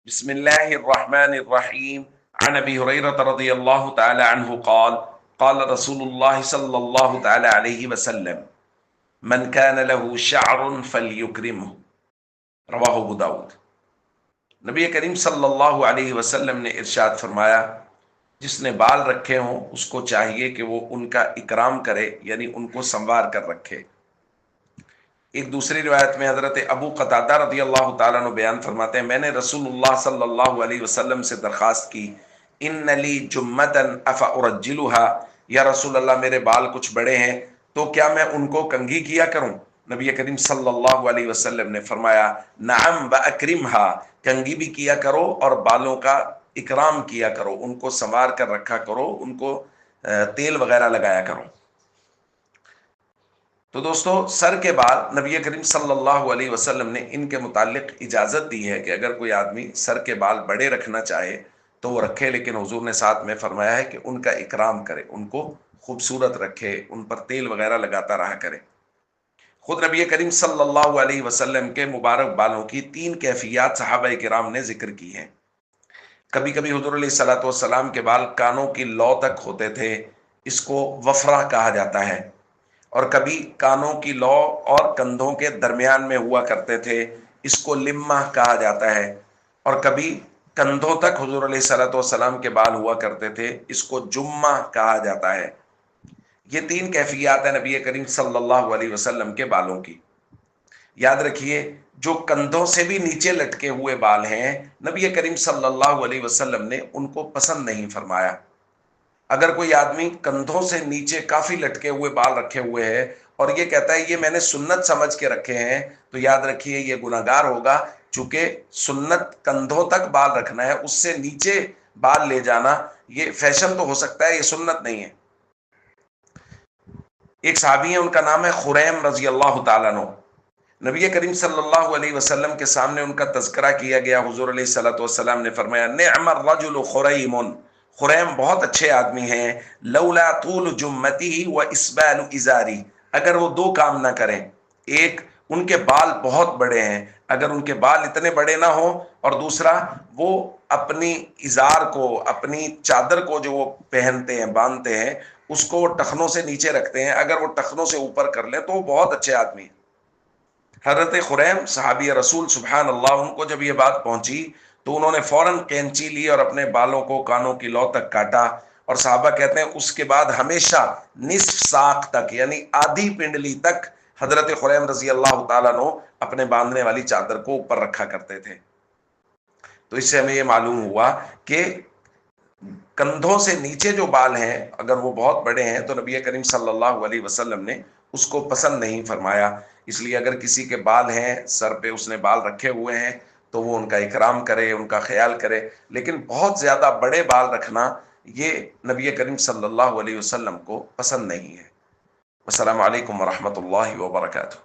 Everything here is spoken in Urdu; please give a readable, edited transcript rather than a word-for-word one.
بسم الله الرحمن الرحيم. عن أبي هريرة رضي الله تعالى عنه قال قال رسول الله صلى الله تعالى عليه وسلم من كان له شعر فليكرمه. رواہ ابو داود. نبی کریم صلی اللہ علیہ وسلم نے ارشاد فرمایا، جس نے بال رکھے ہوں اس کو چاہیے کہ وہ ان کا اکرام کرے، یعنی ان کو سنوار کر رکھے۔ ایک دوسری روایت میں حضرت ابو قتادہ رضی اللہ تعالیٰ عنہ بیان فرماتے ہیں، میں نے رسول اللہ صلی اللہ علیہ وسلم سے درخواست کی، ان لی جمتن افارجلھا، یا رسول اللہ میرے بال کچھ بڑے ہیں تو کیا میں ان کو کنگھی کیا کروں؟ نبی کریم صلی اللہ علیہ وسلم نے فرمایا، نعم واکرمھا، کنگھی بھی کیا کرو اور بالوں کا اکرام کیا کرو، ان کو سنوار کر رکھا کرو، ان کو تیل وغیرہ لگایا کرو۔ تو دوستو، سر کے بال نبی کریم صلی اللہ علیہ وسلم نے ان کے متعلق اجازت دی ہے کہ اگر کوئی آدمی سر کے بال بڑے رکھنا چاہے تو وہ رکھے، لیکن حضور نے ساتھ میں فرمایا ہے کہ ان کا اکرام کرے، ان کو خوبصورت رکھے، ان پر تیل وغیرہ لگاتا رہا کرے۔ خود نبی کریم صلی اللہ علیہ وسلم کے مبارک بالوں کی 3 کیفیات صحابہ کرام نے ذکر کی ہیں۔ کبھی کبھی حضور علیہ الصلوۃ والسلام کے بال کانوں کی لو تک ہوتے تھے، اس کو وفرہ کہا جاتا ہے، اور کبھی کانوں کی لو اور کندھوں کے درمیان میں ہوا کرتے تھے، اس کو لمہ کہا جاتا ہے، اور کبھی کندھوں تک حضور علیہ الصلوۃ والسلام کے بال ہوا کرتے تھے، اس کو جمہ کہا جاتا ہے۔ یہ 3 کیفیات ہیں نبی کریم صلی اللہ علیہ وسلم کے بالوں کی۔ یاد رکھیے، جو کندھوں سے بھی نیچے لٹکے ہوئے بال ہیں، نبی کریم صلی اللہ علیہ وسلم نے ان کو پسند نہیں فرمایا۔ اگر کوئی آدمی کندھوں سے نیچے کافی لٹکے ہوئے بال رکھے ہوئے ہے اور یہ کہتا ہے یہ میں نے سنت سمجھ کے رکھے ہیں، تو یاد رکھیے یہ گناہگار ہوگا، چونکہ سنت کندھوں تک بال رکھنا ہے، اس سے نیچے بال لے جانا یہ فیشن تو ہو سکتا ہے، یہ سنت نہیں ہے۔ ایک صحابی ہیں، ان کا نام ہے خریم رضی اللہ تعالیٰ عنہ۔ نبی کریم صلی اللہ علیہ وسلم کے سامنے ان کا تذکرہ کیا گیا، حضور علیہ الصلوۃ والسلام نے فرمایا، نعم الرجل خریم، خریم بہت اچھے آدمی ہیں، لولا طول جمتی و اسبال ازاری، اگر وہ 2 کام نہ کریں، ایک ان کے بال بہت بڑے ہیں، اگر ان کے بال اتنے بڑے نہ ہوں، اور دوسرا وہ اپنی ازار کو، اپنی چادر کو جو وہ پہنتے ہیں، باندھتے ہیں، اس کو وہ ٹخنوں سے نیچے رکھتے ہیں، اگر وہ ٹخنوں سے اوپر کر لیں تو وہ بہت اچھے آدمی ہیں۔ حضرت خریم صحابی رسول، سبحان اللہ، ان کو جب یہ بات پہنچی تو انہوں نے فوراً کینچی لی اور اپنے بالوں کو کانوں کی لو تک کاٹا، اور صحابہ کہتے ہیں اس کے بعد ہمیشہ نصف ساق تک، یعنی آدھی پنڈلی تک حضرت خریم رضی اللہ تعالیٰ عنہ اپنے باندھنے والی چادر کو اوپر رکھا کرتے تھے۔ تو اس سے ہمیں یہ معلوم ہوا کہ کندھوں سے نیچے جو بال ہیں اگر وہ بہت بڑے ہیں تو نبی کریم صلی اللہ علیہ وسلم نے اس کو پسند نہیں فرمایا۔ اس لیے اگر کسی کے بال ہیں، سر پہ اس نے بال رکھے ہوئے ہیں، تو وہ ان کا اکرام کرے، ان کا خیال کرے، لیکن بہت زیادہ بڑے بال رکھنا یہ نبی کریم صلی اللہ علیہ وسلم کو پسند نہیں ہے۔ السلام علیکم ورحمۃ اللہ وبرکاتہ۔